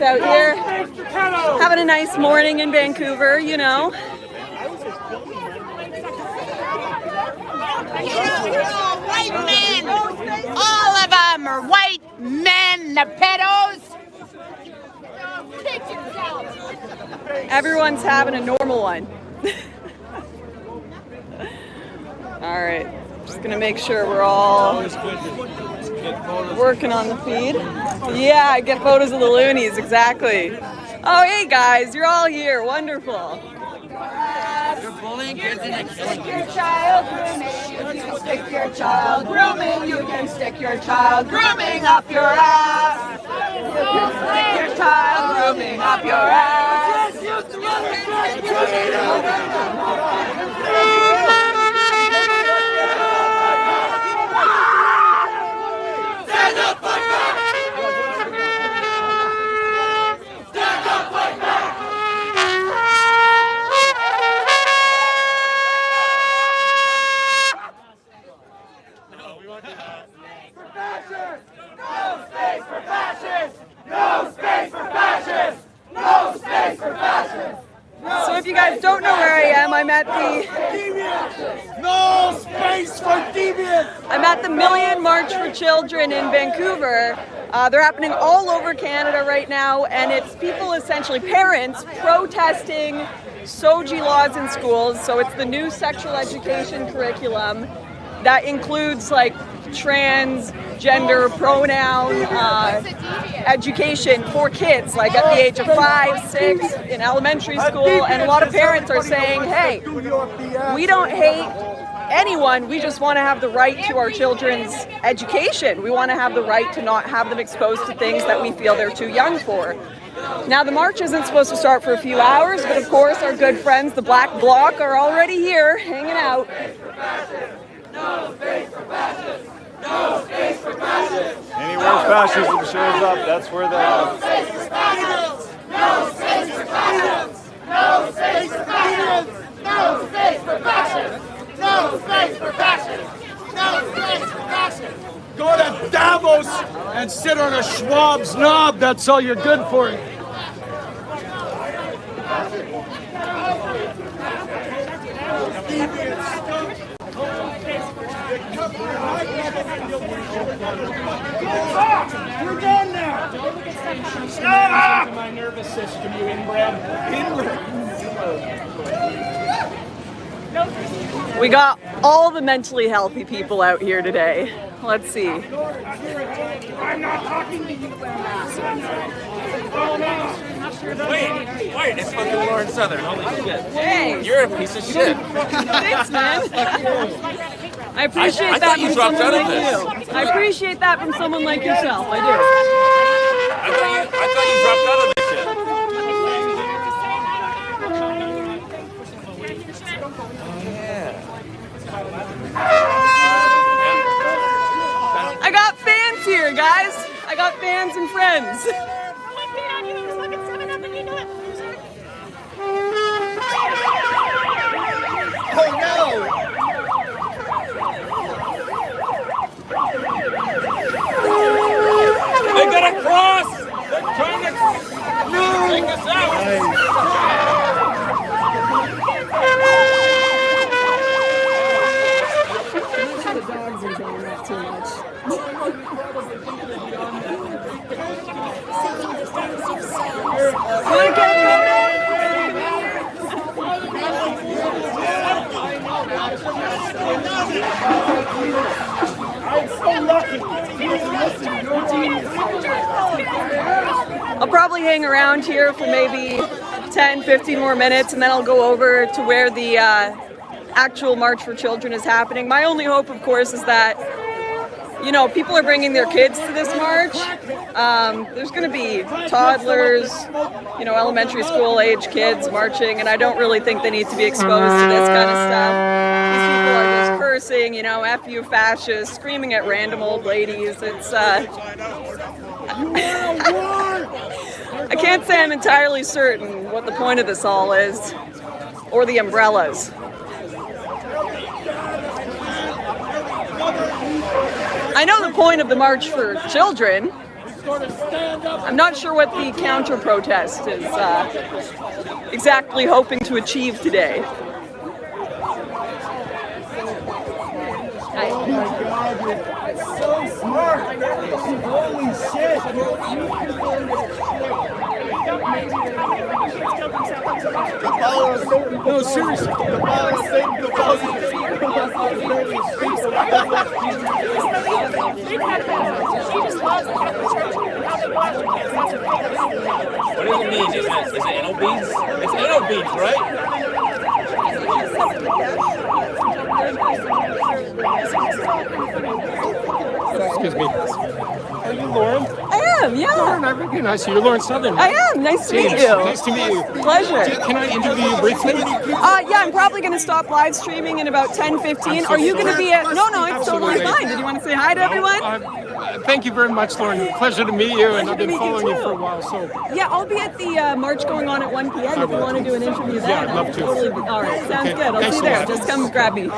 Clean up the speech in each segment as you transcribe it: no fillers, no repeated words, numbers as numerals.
out here having a nice morning in Vancouver, you know. White men! All of them are white men, the pedos! Everyone's having a normal one. All right, just gonna make sure we're all working on the feed. Yeah, get photos of the loonies, exactly. Oh, hey guys, you're all here, wonderful. You're bullying kids and Stick your child grooming, you can stick your child grooming, you can stick your child grooming up your ass. You can stick your child grooming up your ass. Stand up, fight back! Stand up, fight back! No, we won't do that. For fascists! No space for fascists! No space for fascists! No space for fascists! So if you guys don't know where I am, I'm at the No space for deviants! I'm at the Million March for Children in Vancouver. They're happening all over Canada right now, and it's people, essentially parents, protesting SOGI laws in schools. So it's the new sexual education curriculum that includes like transgender pronoun education for kids, like at the age of 5, 6 in elementary school. And a lot of parents are saying, hey, we don't hate anyone, we just want to have the right to our children's education. We want to have the right to not have them exposed to things that we feel they're too young for. Now, the march isn't supposed to start for a few hours, but of course our good friends, the Black Bloc, are already here, hanging out. No space for fascists! No space for fascists! Anywhere fascism shows up, that's where they are. No space for fascists! No space for fascists! No space for fascists! No space for fascists! No space for fascists! No space for fascists! Go to Davos and sit on a Schwab's knob. That's all you're good for. You're done now! Stop! My nervous system, you inbred. We got all the mentally healthy people out here today. Let's see. I'm not talking to you. Wait, it's fucking Lauren Southern. Holy shit. Hey, You're a piece of shit. thanks, man. I appreciate I that thought you from dropped someone out of like this. you. I appreciate that from someone like yourself. I do. I thought you dropped out of this shit. I got fans here, guys. I got fans and friends. Oh no! They got a cross! They're trying to take us out! The dogs are going up too much. I'm so lucky. I'll probably hang around here for maybe 10, 15 more minutes, and then I'll go over to where the actual March for Children is happening. My only hope, of course, is that, you know, people are bringing their kids to this march. There's going to be toddlers, you know, elementary school age kids marching, and I don't really think they need to be exposed to this kind of stuff. These people are just cursing, you know, F you fascists, screaming at random old ladies. It's, I can't say I'm entirely certain what the point of this all is, or the umbrellas. I know the point of the March for Children. I'm not sure what the counter-protest is exactly hoping to achieve today. Oh my God, you're so smart. Holy shit. No, seriously. The power of Satan, the power of What does it mean? Is it anal beads? It's anal beads, right? Excuse me. Are you Lauren? I am, yeah. Lauren, I recognize you. You're Lauren Southern. I am. Nice to meet James, you. Nice to meet you. Pleasure. Can I interview you briefly? Yeah, I'm probably going to stop live streaming in about 10:15. Are you going to be at... No, it's totally fine. Did you want to say hi to everyone? Thank you very much, Lauren. Pleasure to meet you, and I've been meet you following you too. for a while. So Yeah, I'll be at the march going on at 1 p.m. if you want to do an interview then. Yeah, I'd love to. Totally all right, sounds Okay, good. I'll thanks see you a there. lot. Just come grab me.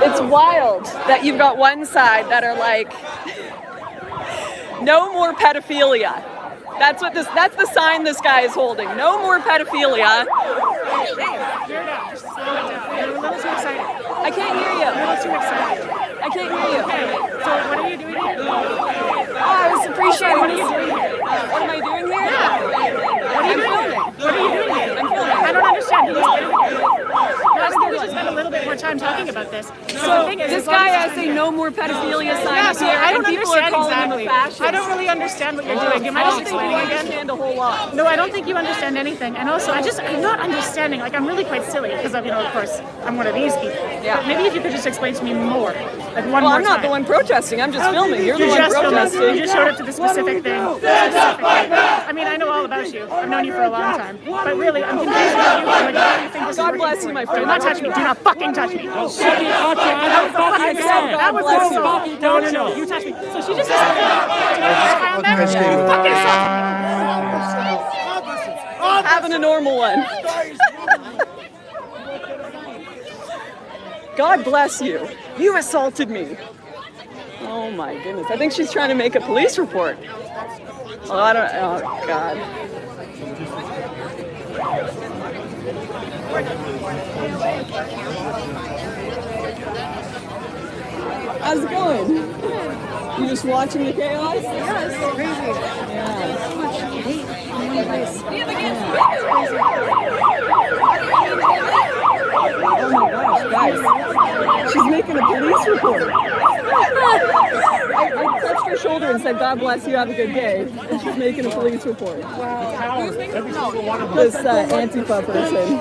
It's wild that you've got one side that are like, no more pedophilia. That's the sign this guy is holding. No more pedophilia. I can't hear you. I can't hear you. So what are you doing here? I was appreciating What are you doing here? What am I doing here? What are you doing here? What are you doing here? I'm filming. I don't understand. I think we should spend a little bit more time talking about this. So this guy has a no more pedophilia sign up here, I and don't people are understand calling exactly. him a fascist. I don't really understand what you're doing. You might I just don't think explain you again. understand a whole lot. No, I don't think you understand anything. And also, I'm not understanding. Like, I'm really quite silly because, of course, I'm one of these people. Yeah. But maybe if you could just explain to me more. Like, one Well, more I'm not time. the one protesting. I'm just filming. You're the You one just filmed us. protesting. You just showed up to the specific thing. I mean, I know all about you. I've known you for a long time. But really, I'm confused about you. Like, what do you think this is God worth bless doing? you, my Do friend. not touch me. Do not fucking touch me. I said That God was bless so you. fucking. No. You touched me. So she just found that. You fucking assaulted me. Having a normal one. God bless you. You assaulted me. Oh my goodness. I think she's trying to make a police report. Oh, I don't. Oh God. How's it going? You just watching the chaos? Yeah, it's crazy. Yeah. So much hate on one place. Oh my gosh, guys. She's making a police report. I touched her shoulder and said, God bless you, have a good day. And she's making a police report. Wow. This Antifa person.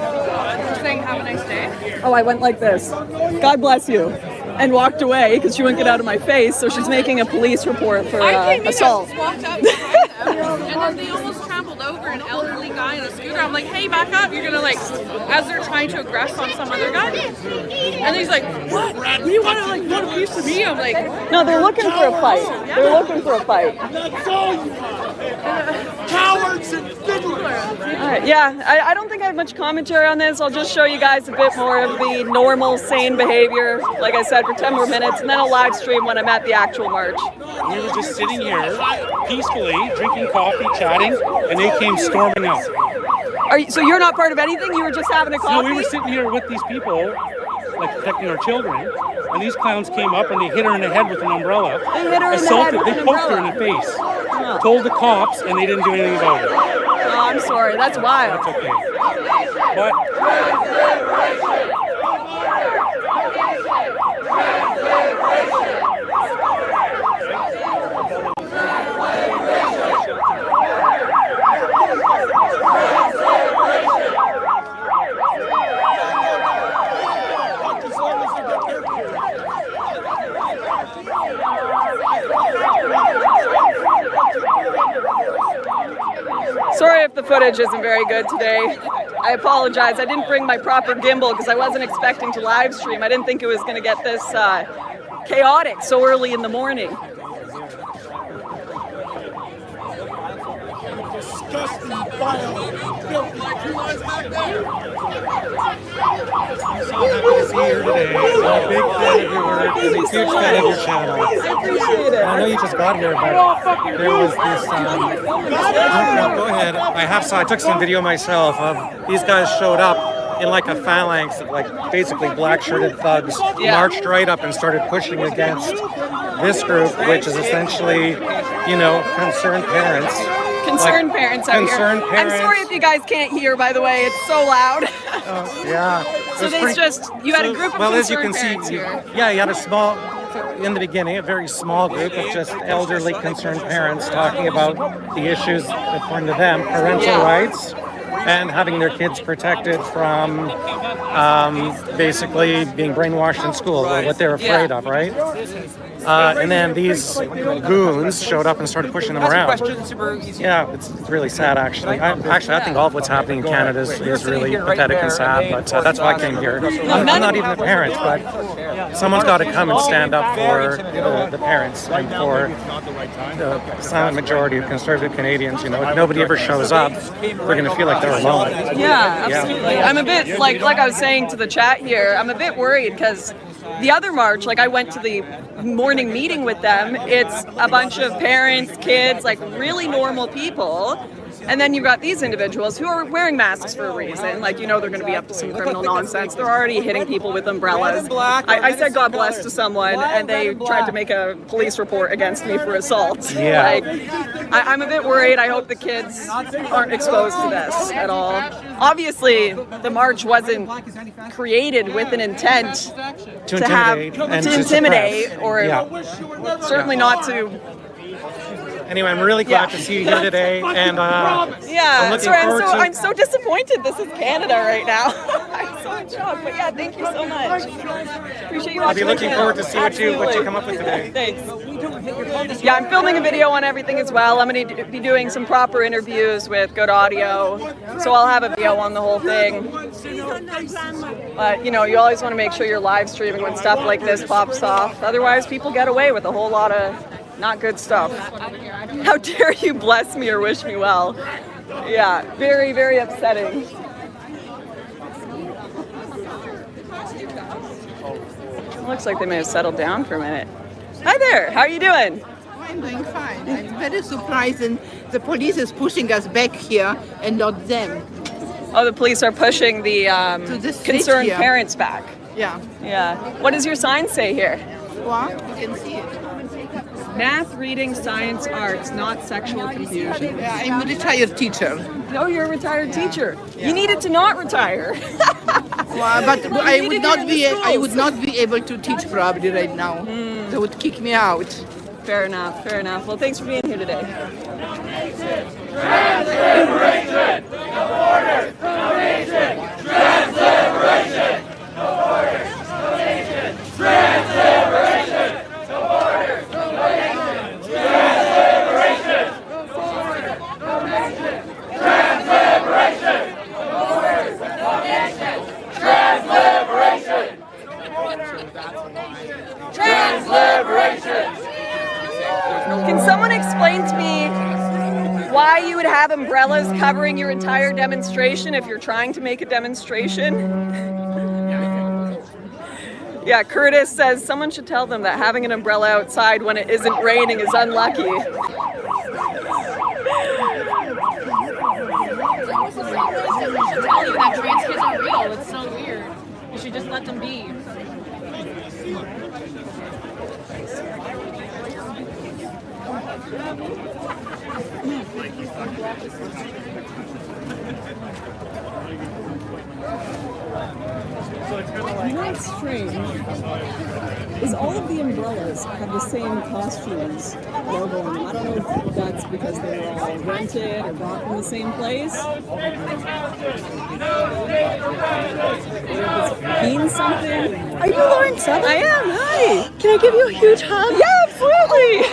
Saying have a nice day. Oh, I went like this. God bless you. And walked away because she wouldn't get out of my face, so she's making a police report for assault. I just walked up behind them, and then they almost trampled over an elderly guy in a scooter. I'm like, hey, back up. You're gonna as they're trying to aggress on some other guy. And he's like, what? You want to want a piece of me? I'm like, No, they're looking for a fight. They're looking for a fight. That's all you cowards and fiddlers. All right, yeah, I don't think I have much commentary on this. I'll just show you guys a bit more of the normal, sane behavior, like I said, for 10 more minutes, and then I'll live stream when I'm at the actual march. We were just sitting here peacefully, drinking coffee, chatting, and they came storming out. So you're not part of anything? You were just having a No, coffee? we were sitting here with these people, like protecting our children, and these clowns came up and they hit her in the head with an umbrella. They hit her in the head Assaulted. with They an poked her in umbrella. the face. Told the cops, and they didn't do anything about it. Oh, I'm sorry. That's wild. That's okay. But Sorry if the footage isn't very good today. I apologize. I didn't bring my proper gimbal because I wasn't expecting to live stream. I didn't think it was going to get this chaotic so early in the morning. Disgusting, vile, filthy. So happy to see you here today. I'm a big fan of your work and a huge fan of your channel. I appreciate it. I know you just got here, but there was this. Go ahead. I took some video myself of these guys showed up in like a phalanx of like basically black-shirted thugs, marched right up and started pushing against this group, which is essentially, concerned parents. Concerned parents out concerned here. Parents. I'm sorry if you guys can't hear, by the way. It's so loud. Yeah. So you had a group of as you concerned can parents see, here. you had a small, in the beginning, a very small group of just elderly concerned parents talking about the issues, according to them, parental rights and having their kids protected from basically being brainwashed in school, or what they're afraid of, right? And then these goons showed up and started pushing them around. Yeah, it's really sad, actually. I think all of what's happening in Canada is really pathetic and sad, but that's why I came here. I'm not even a parent, but someone's got to come and stand up for the parents and for the silent majority of conservative Canadians. If nobody ever shows up, they're going to feel like they're alone. Yeah, absolutely. I'm a bit, like I was saying to the chat here, I'm a bit worried because the other march, I went to the morning meeting with them. It's a bunch of parents, kids, really normal people. And then you've got these individuals who are wearing masks for a reason. They're going to be up to some criminal nonsense. They're already hitting people with umbrellas. I said God bless to someone, and they tried to make a police report against me for assault. Yeah. I'm a bit worried. I hope the kids aren't exposed to this at all. Obviously, the march wasn't created with an intent to intimidate or certainly not to. Anyway, I'm really glad to see you here today, and I'm so disappointed. This is Canada right now. I'm so in shock, but thank you so much. Appreciate you watching. I'll be looking forward to see what you come up with today. Thanks. Yeah, I'm filming a video on everything as well. I'm going to be doing some proper interviews with good audio, so I'll have a video on the whole thing. But you always want to make sure you're live streaming when stuff like this pops off. Otherwise, people get away with a whole lot of not good stuff. How dare you bless me or wish me well? Yeah, very, very upsetting. Looks like they may have settled down for a minute. Hi there, how are you doing? I'm doing fine. I'm very surprised, and the police is pushing us back here and not them. Oh, the police are pushing the concerned parents back. Yeah. Yeah. What does your sign say here? Well, you can see it. Math, reading, science, arts, not sexual confusion. Yeah, I'm a retired teacher. Oh, you're a retired teacher. Yeah. You needed to not retire. Well, but I would not be able to teach probably right now. They would kick me out. Fair enough. Well, thanks for being here today. Trans-liberation! No borders, no nation! Trans-liberation! No borders, no nation! Trans-liberation! No borders, no nation! Trans-liberation! No borders, no nation! Trans-liberation! No borders, no nation! Trans-liberation! Trans-liberation! Can someone explain to me why you would have umbrellas covering your entire demonstration if you're trying to make a demonstration? Yeah, Curtis says someone should tell them that having an umbrella outside when it isn't raining is unlucky. Tell you that trans kids are real. It's so weird. You should just let them be. What's strange is all of the umbrellas have the same costumes logo on them. I don't know if that's because they were all rented or bought from the same place. Or if it means something. Are you Lauren Southern? I am, hi! Can I give you a huge hug? Yeah, absolutely!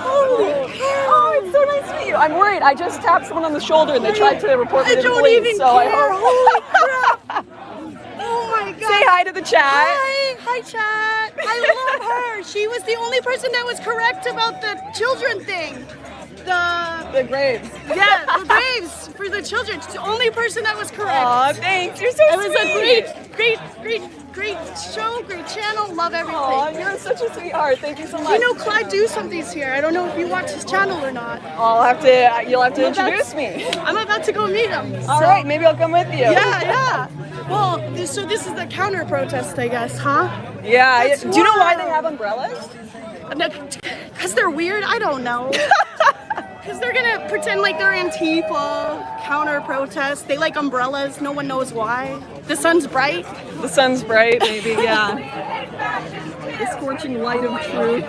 Holy cow! Oh, it's so nice to meet you. I'm worried. I just tapped someone on the shoulder and they tried to report me to the police. don't even so care. I hope. Holy crap. Oh my God. Say hi to the chat. Hi, chat. I love her. She was the only person that was correct about the children thing. The graves. Yeah, the graves for the children. She's the only person that was correct. Aw, thanks. You're so sweet. It was a great show, great channel. Love everything. Aw, you're such a sweetheart. Thank you so much. You know, Clyde Do Something's here. I don't know if you watch his channel or not. You'll have to introduce me. I'm about to go meet him. All right, maybe I'll come with you. Yeah. Well, so this is the counter protest, I guess, huh? Yeah. That's Do you know why wild. they have umbrellas? Because they're weird? I don't know. Because they're going to pretend like they're Antifa, counter protest. They like umbrellas. No one knows why. The sun's bright. The sun's bright, maybe, yeah. The scorching light of truth.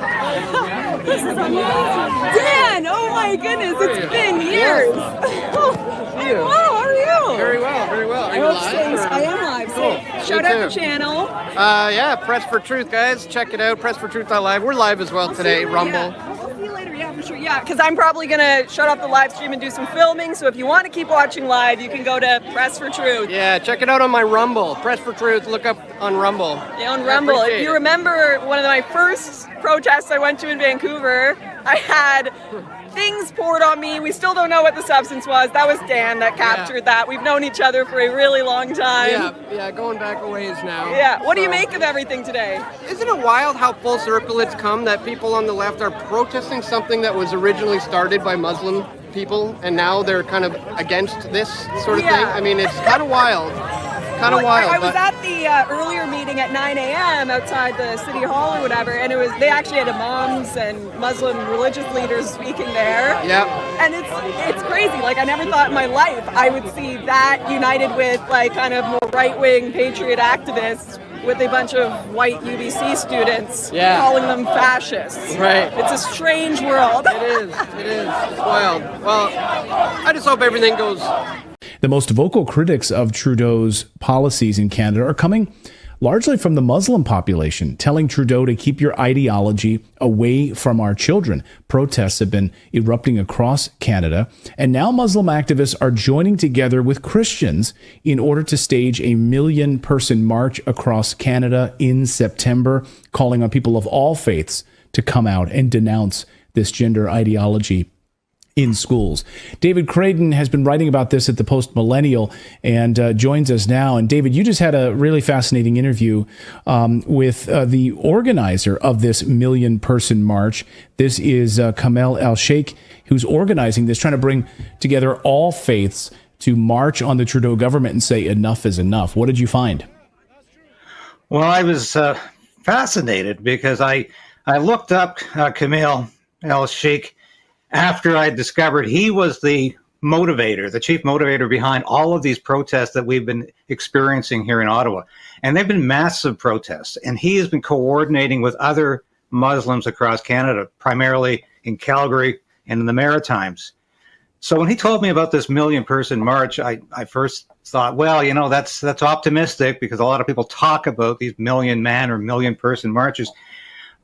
This is amazing. Dan, oh my goodness, it's been years. Hello, how are you? Very well, very well. Are you live? I am live. So shout out the channel. Yeah, Press for Truth, guys. Check it out, pressfortruth.live. We're live as well today, Rumble. I'll see you later, yeah, for sure. Yeah, because I'm probably going to shut off the live stream and do some filming. So if you want to keep watching live, you can go to Press for Truth. Yeah, check it out on my Rumble. Press for Truth, look up on Rumble. Yeah, on Rumble. If you remember one of my first protests I went to in Vancouver, I had things poured on me. We still don't know what the substance was. That was Dan that captured that. We've known each other for a really long time. Yeah, going back a ways now. Yeah, what do you make of everything today? Isn't it wild how full circle it's come that people on the left are protesting something that was originally started by Muslim people and now they're kind of against this sort of thing? I mean, it's kind of wild. I was at the earlier meeting at 9 a.m. outside the city hall or whatever, and they actually had imams and Muslim religious leaders speaking there. Yeah. And it's crazy. Like, I never thought in my life I would see that united with like kind of more right-wing patriot activists with a bunch of white UBC students calling them fascists. Right. It's a strange world. It is. It's wild. Well, I just hope everything goes. The most vocal critics of Trudeau's policies in Canada are coming largely from the Muslim population, telling Trudeau to keep your ideology away from our children. Protests have been erupting across Canada, and now Muslim activists are joining together with Christians in order to stage a 1 million-person march across Canada in September, calling on people of all faiths to come out and denounce this gender ideology in schools. David Creighton has been writing about this at the Post Millennial and joins us now. And David, you just had a really fascinating interview with the organizer of this 1 million-person march. This is Kamel El-Sheikh, who's organizing this, trying to bring together all faiths to march on the Trudeau government and say enough is enough. What did you find? Well, I was fascinated because I looked up Kamel El-Sheikh after I discovered he was the motivator, the chief motivator behind all of these protests that we've been experiencing here in Ottawa. And they've been massive protests. And he has been coordinating with other Muslims across Canada, primarily in Calgary and in the Maritimes. So when he told me about this 1 million-person march, I first thought, well, you know, that's optimistic because a lot of people talk about these 1 million-man or 1 million-person marches.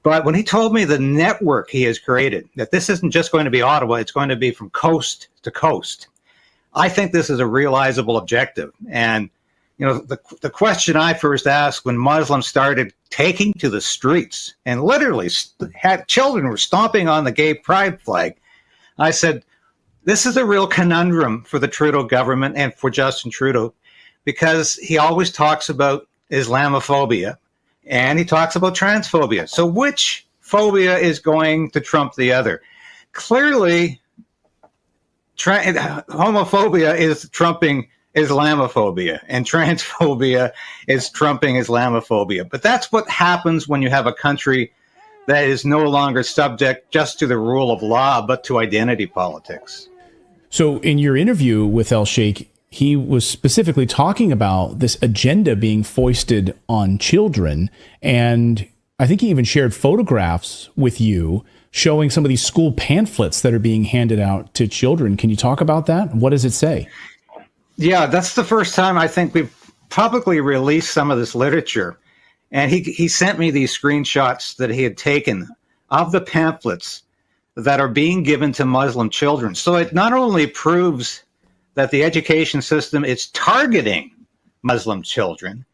But when he told me the network he has created, that this isn't just going to be Ottawa, it's going to be from coast to coast, I think this is a realizable objective. And, you know, the question I first asked when Muslims started taking to the streets and literally had children were stomping on the gay pride flag, I said, this is a real conundrum for the Trudeau government and for Justin Trudeau, because he always talks about Islamophobia. And he talks about transphobia. So which phobia is going to trump the other? Clearly, homophobia is trumping Islamophobia, and transphobia is trumping Islamophobia. But that's what happens when you have a country that is no longer subject just to the rule of law, but to identity politics. So in your interview with El-Sheikh, he was specifically talking about this agenda being foisted on children. And I think he even shared photographs with you showing some of these school pamphlets that are being handed out to children. Can you talk about that? What does it say? Yeah, that's the first time I think we've publicly released some of this literature. And he sent me these screenshots that he had taken of the pamphlets that are being given to Muslim children. So it not only proves that the education system is targeting Muslim children,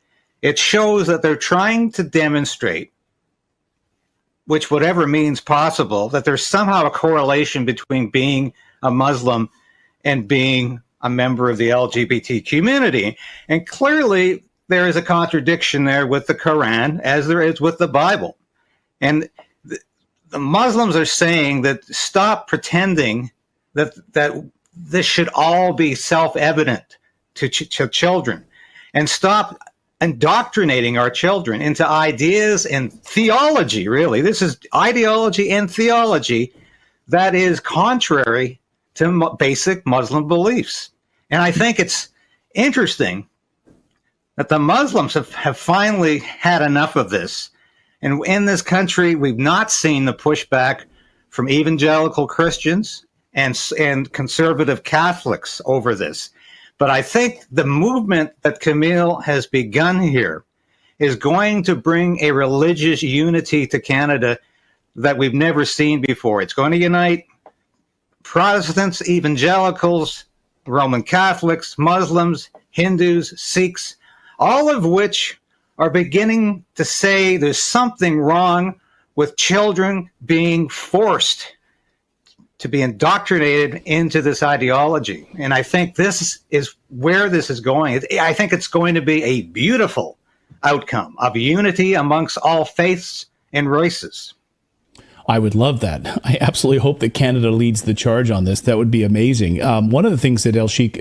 it shows that they're trying to demonstrate, which whatever means possible, that there's somehow a correlation between being a Muslim and being a member of the LGBT community. And clearly there is a contradiction there with the Quran, as there is with the Bible. And the Muslims are saying that stop pretending that this should all be self-evident to children, and stop indoctrinating our children into ideas and theology, really. This is ideology and theology that is contrary to basic Muslim beliefs. And I think it's interesting that the Muslims have finally had enough of this. And in this country, we've not seen the pushback from evangelical Christians and conservative Catholics over this. But I think the movement that Camille has begun here is going to bring a religious unity to Canada that we've never seen before. It's going to unite Protestants, evangelicals, Roman Catholics, Muslims, Hindus, Sikhs, all of which are beginning to say there's something wrong with children being forced to be indoctrinated into this ideology. And I think this is where this is going. I think it's going to be a beautiful outcome of unity amongst all faiths and races. I would love that. I absolutely hope that Canada leads the charge on this. That would be amazing. One of the things that El Sheikh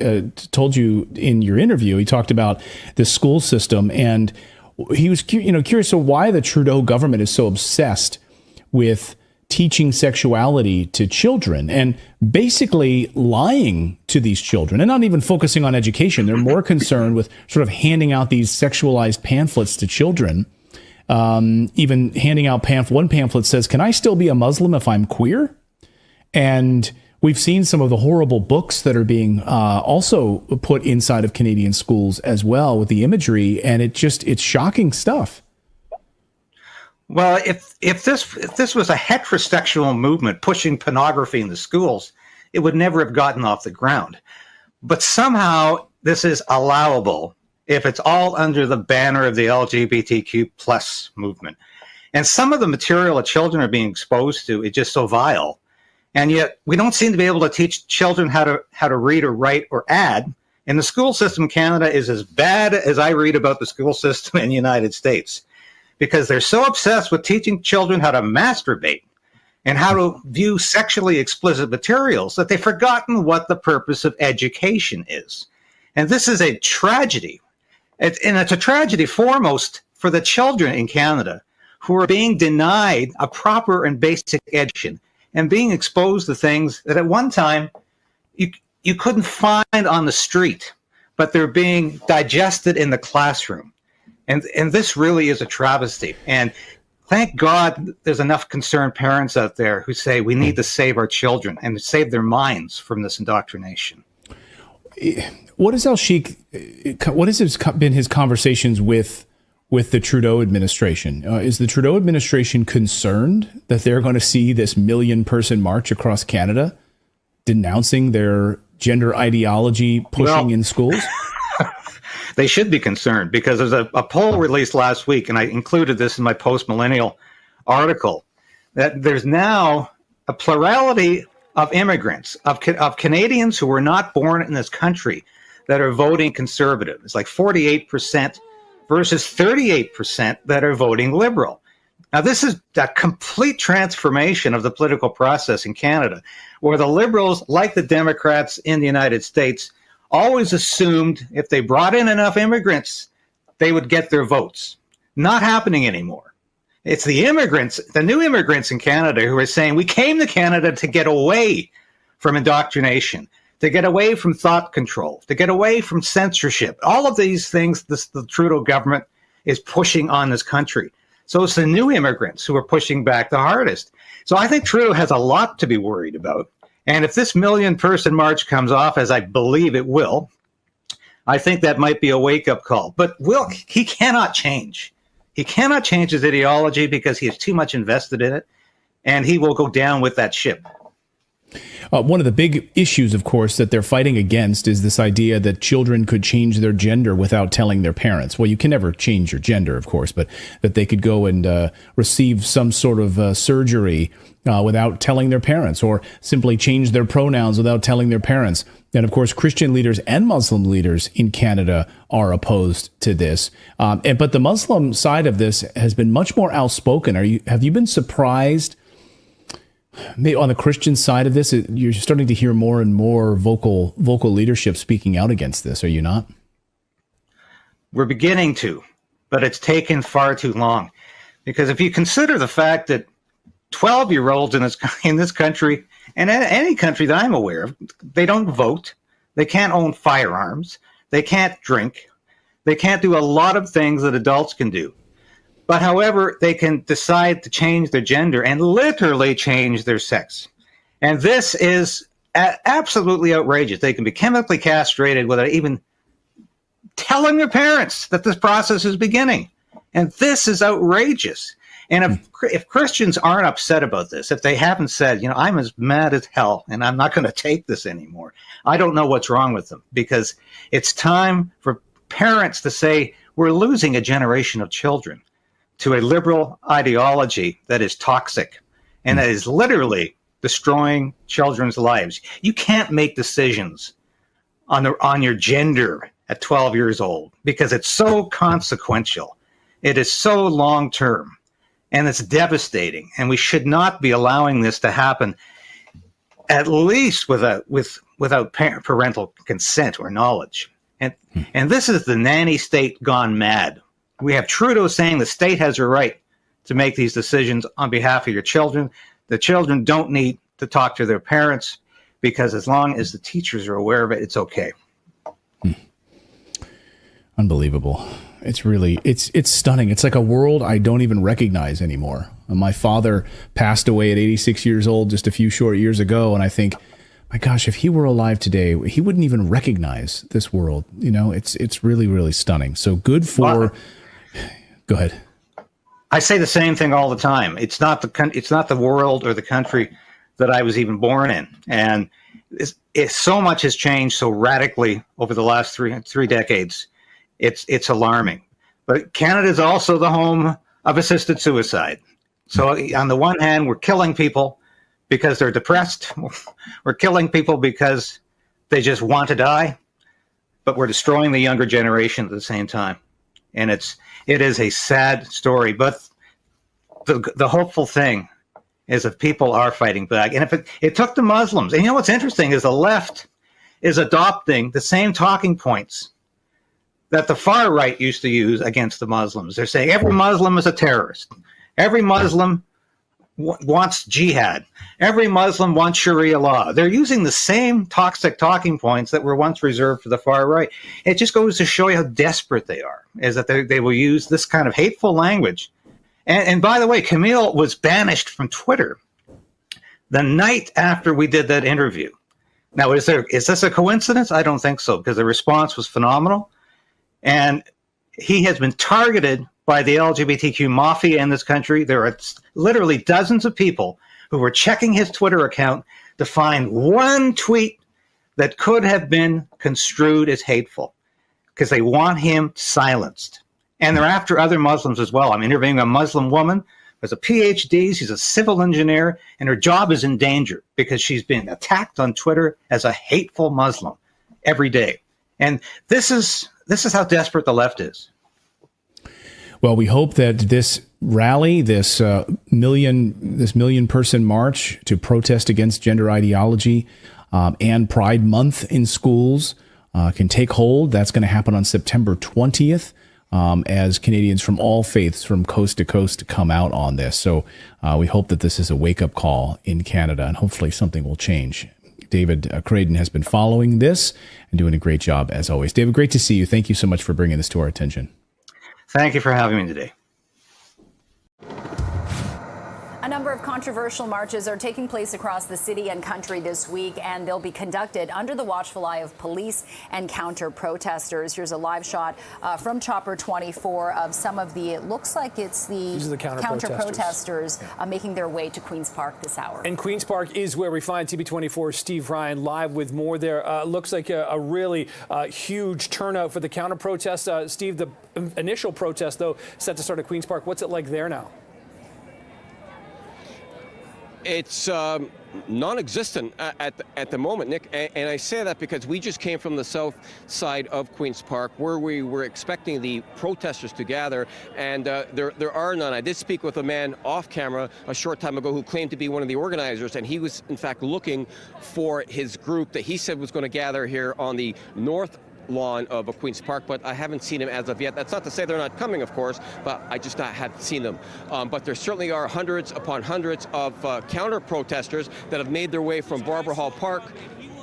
told you in your interview, he talked about the school system, and he was curious of why the Trudeau government is so obsessed with teaching sexuality to children and basically lying to these children and not even focusing on education. They're more concerned with sort of handing out these sexualized pamphlets to children. Even handing out one pamphlet says, "Can I still be a Muslim if I'm queer?" And we've seen some of the horrible books that are being also put inside of Canadian schools as well with the imagery, and it's shocking stuff. Well, if this was a heterosexual movement pushing pornography in the schools, it would never have gotten off the ground. But somehow this is allowable if it's all under the banner of the LGBTQ plus movement. And some of the material that children are being exposed to is just so vile. And yet we don't seem to be able to teach children how to read or write or add. And the school system in Canada is as bad as I read about the school system in the United States, because they're so obsessed with teaching children how to masturbate and how to view sexually explicit materials that they've forgotten what the purpose of education is. And this is a tragedy. It's a tragedy foremost for the children in Canada who are being denied a proper and basic education and being exposed to things that at one time you couldn't find on the street, but they're being digested in the classroom. And this really is a travesty. And thank God there's enough concerned parents out there who say we need to save our children and save their minds from this indoctrination. What has El Sheikh? What has been his conversations with the Trudeau administration? Is the Trudeau administration concerned that they're going to see this 1 million-person march across Canada denouncing their gender ideology pushing in schools? They should be concerned, because there's a poll released last week, and I included this in my post-millennial article, that there's now a plurality of immigrants, of Canadians who were not born in this country, that are voting conservative. It's like 48% versus 38% that are voting liberal. Now, this is a complete transformation of the political process in Canada, where the liberals, like the Democrats in the United States, always assumed if they brought in enough immigrants, they would get their votes. Not happening anymore. It's the immigrants, the new immigrants in Canada, who are saying, we came to Canada to get away from indoctrination, to get away from thought control, to get away from censorship. All of these things the Trudeau government is pushing on this country. So it's the new immigrants who are pushing back the hardest. So I think Trudeau has a lot to be worried about. And if this 1 million-person march comes off, as I believe it will, I think that might be a wake-up call. But he cannot change. He cannot change his ideology because he is too much invested in it. and he will go down with that ship. One of the big issues, of course, that they're fighting against is this idea that children could change their gender without telling their parents. Well, you can never change your gender, of course, but that they could go and receive some sort of surgery without telling their parents, or simply change their pronouns without telling their parents. And of course, Christian leaders and Muslim leaders in Canada are opposed to this. But the Muslim side of this has been much more outspoken. Have you been surprised? Maybe on the Christian side of this, you're starting to hear more and more vocal leadership speaking out against this, are you not? We're beginning to, but it's taken far too long. Because if you consider the fact that 12-year-olds in this country, and any country that I'm aware of, they don't vote, they can't own firearms, they can't drink, they can't do a lot of things that adults can do. But however, they can decide to change their gender and literally change their sex. And this is absolutely outrageous. They can be chemically castrated without even telling their parents that this process is beginning. And this is outrageous. And if Christians aren't upset about this, if they haven't said, I'm as mad as hell and I'm not going to take this anymore, I don't know what's wrong with them, because it's time for parents to say, we're losing a generation of children to a liberal ideology that is toxic and that is literally destroying children's lives. You can't make decisions on your gender at 12 years old because it's so consequential. It is so long term, and it's devastating. And we should not be allowing this to happen, at least without parental consent or knowledge. And this is the nanny state gone mad. We have Trudeau saying the state has a right to make these decisions on behalf of your children. The children don't need to talk to their parents, because as long as the teachers are aware of it, it's okay. Unbelievable. It's really, it's stunning. It's like a world I don't even recognize anymore. My father passed away at 86 years old just a few short years ago, and I think, my gosh, if he were alive today, he wouldn't even recognize this world. It's really, really stunning. So good for... Go ahead. I say the same thing all the time. It's not the world or the country that I was even born in, and so much has changed so radically over the last three decades. It's alarming. But Canada is also the home of assisted suicide. So on the one hand, we're killing people because they're depressed. We're killing people because they just want to die, but we're destroying the younger generation at the same time. And it is a sad story, but the hopeful thing is that people are fighting back. And if it took the Muslims, and what's interesting is the left is adopting the same talking points that the far right used to use against the Muslims. They're saying every Muslim is a terrorist. Every Muslim wants jihad. Every Muslim wants Sharia law. They're using the same toxic talking points that were once reserved for the far right. It just goes to show you how desperate they are, is that they will use this kind of hateful language. And by the way, Camille was banished from Twitter the night after we did that interview. Now, is this a coincidence? I don't think so, because the response was phenomenal. And he has been targeted by the LGBTQ mafia in this country. There are literally dozens of people who were checking his Twitter account to find one tweet that could have been construed as hateful, because they want him silenced. And they're after other Muslims as well. I'm interviewing a Muslim woman who has a PhD. She's a civil engineer, and her job is in danger because she's being attacked on Twitter as a hateful Muslim every day. And this is how desperate the left is. Well, we hope that this rally, this million person march to protest against gender ideology and Pride Month in schools can take hold. That's going to happen on September 20th as Canadians from all faiths from coast to coast come out on this. So we hope that this is a wake-up call in Canada, and hopefully something will change. David Creighton has been following this and doing a great job as always. David, great to see you. Thank you so much for bringing this to our attention. Thank you for having me today. A number of controversial marches are taking place across the city and country this week, and they'll be conducted under the watchful eye of police and counter-protesters. Here's a live shot from Chopper 24 of some of the, it looks like it's These are the counter-protesters making their way to Queen's Park this hour. And Queen's Park is where we find TV24's Steve Ryan live with more there. Looks like a really huge turnout for the counter-protest. Steve, the initial protest, though, set to start at Queen's Park. What's it like there now? It's non-existent at the moment, Nick, and I say that because we just came from the south side of Queen's Park, where we were expecting the protesters to gather, and there are none. I did speak with a man off camera a short time ago who claimed to be one of the organizers, and he was in fact looking for his group that he said was going to gather here on the north lawn of Queen's Park, but I haven't seen him as of yet. That's not to say they're not coming, of course, but I just haven't seen them. But there certainly are hundreds upon hundreds of counter-protesters that have made their way from Barbara Hall Park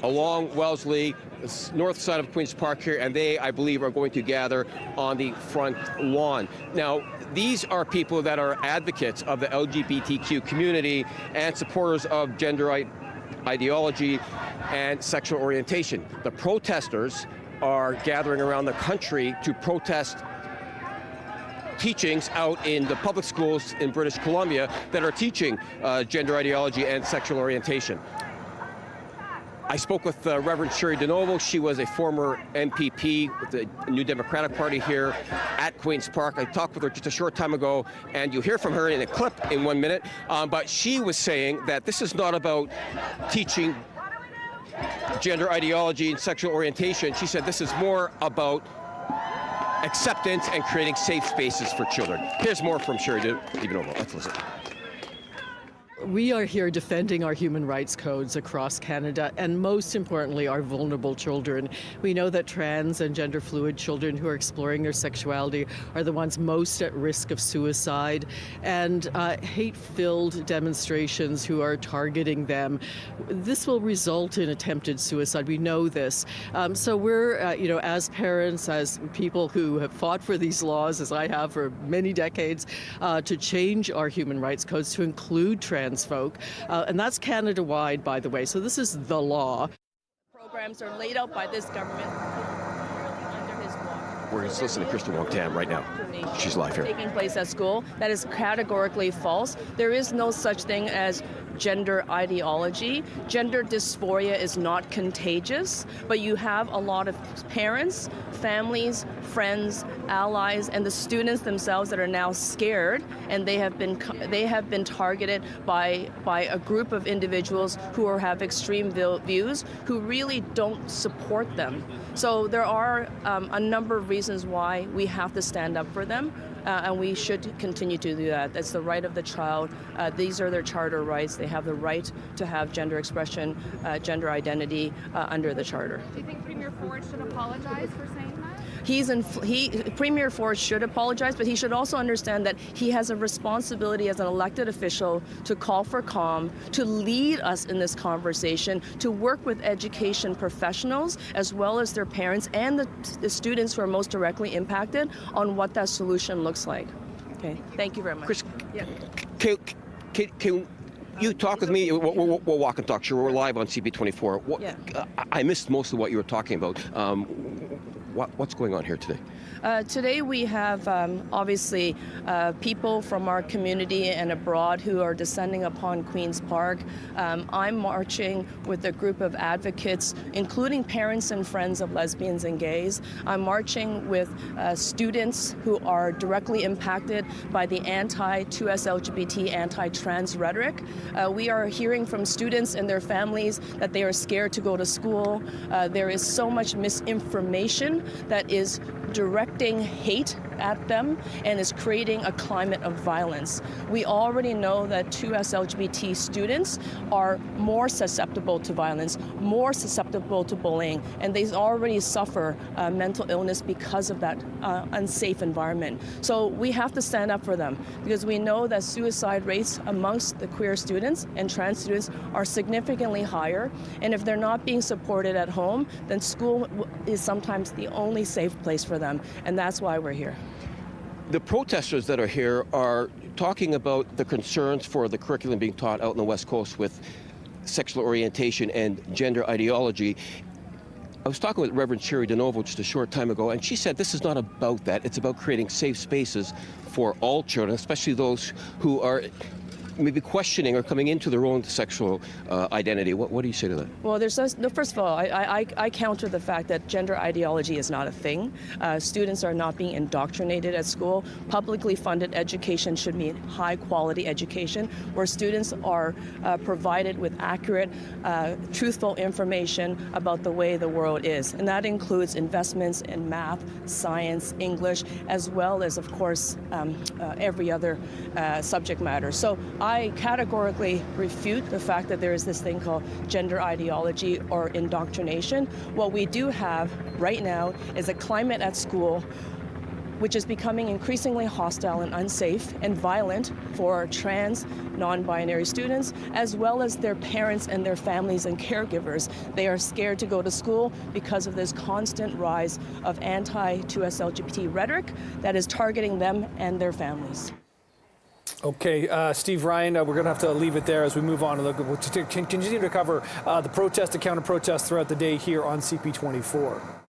along Wellesley, the north side of Queen's Park here, and they, I believe, are going to gather on the front lawn. Now, these are people that are advocates of the LGBTQ community and supporters of gender ideology and sexual orientation. The protesters are gathering around the country to protest teachings out in the public schools in British Columbia that are teaching gender ideology and sexual orientation. I spoke with Reverend Sherry DeNovo. She was a former MPP with the New Democratic Party here at Queen's Park. I talked with her just a short time ago, and you'll hear from her in a clip in 1 minute. But she was saying that this is not about teaching gender ideology and sexual orientation. She said this is more about acceptance and creating safe spaces for children. Here's more from Sherry DeNovo. Let's listen. We are here defending our human rights codes across Canada, and most importantly, our vulnerable children. We know that trans and gender fluid children who are exploring their sexuality are the ones most at risk of suicide, and hate-filled demonstrations who are targeting them. This will result in attempted suicide. We know this. So we're, as parents, as people who have fought for these laws, as I have for many decades, to change our human rights codes to include trans folk, and that's Canada-wide, by the way, so this is the law. Programs are laid out by this government under his watch. We're just listening to Kristen Wong-Tam right now. She's live here. Taking place at school. That is categorically false. There is no such thing as gender ideology. Gender dysphoria is not contagious, but you have a lot of parents, families, friends, allies, and the students themselves that are now scared, and they have been targeted by a group of individuals who have extreme views who really don't support them. So there are a number of reasons why we have to stand up for them. And we should continue to do that. That's the right of the child. These are their charter rights. They have the right to have gender expression, gender identity under the charter. Do you think Premier Ford should apologize for saying that? Premier Ford should apologize, but he should also understand that he has a responsibility as an elected official to call for calm, to lead us in this conversation, to work with education professionals as well as their parents and the students who are most directly impacted on what that solution looks like. Okay, thank you very much. Chris, can you talk with me? We'll walk and talk. Sure, we're live on CP24. I missed most of what you were talking about. What's going on here today? Today we have obviously people from our community and abroad who are descending upon Queen's Park. I'm marching with a group of advocates, including parents and friends of lesbians and gays. I'm marching with students who are directly impacted by the anti-2S LGBT, anti-trans rhetoric. We are hearing from students and their families that they are scared to go to school. There is so much misinformation that is directing hate at them and is creating a climate of violence. We already know that 2S LGBT students are more susceptible to violence, more susceptible to bullying, and they already suffer mental illness because of that unsafe environment. So we have to stand up for them because we know that suicide rates amongst the queer students and trans students are significantly higher, and if they're not being supported at home, then school is sometimes the only safe place for them, and that's why we're here. The protesters that are here are talking about the concerns for the curriculum being taught out in the West Coast with sexual orientation and gender ideology. I was talking with Reverend Sherry DeNovo just a short time ago, and she said this is not about that. It's about creating safe spaces for all children, especially those who are maybe questioning or coming into their own sexual identity. What do you say to that? Well, first of all, I counter the fact that gender ideology is not a thing. Students are not being indoctrinated at school. Publicly funded education should mean high quality education where students are provided with accurate, truthful information about the way the world is. And that includes investments in math, science, English, as well as, of course, every other subject matter. So I categorically refute the fact that there is this thing called gender ideology or indoctrination. What we do have right now is a climate at school which is becoming increasingly hostile and unsafe and violent for trans, non-binary students, as well as their parents and their families and caregivers. They are scared to go to school because of this constant rise of anti-2S LGBT rhetoric that is targeting them and their families. Okay, Steve Ryan, we're going to have to leave it there as we move on. We'll continue to cover the protest, the counter-protest throughout the day here on CP24.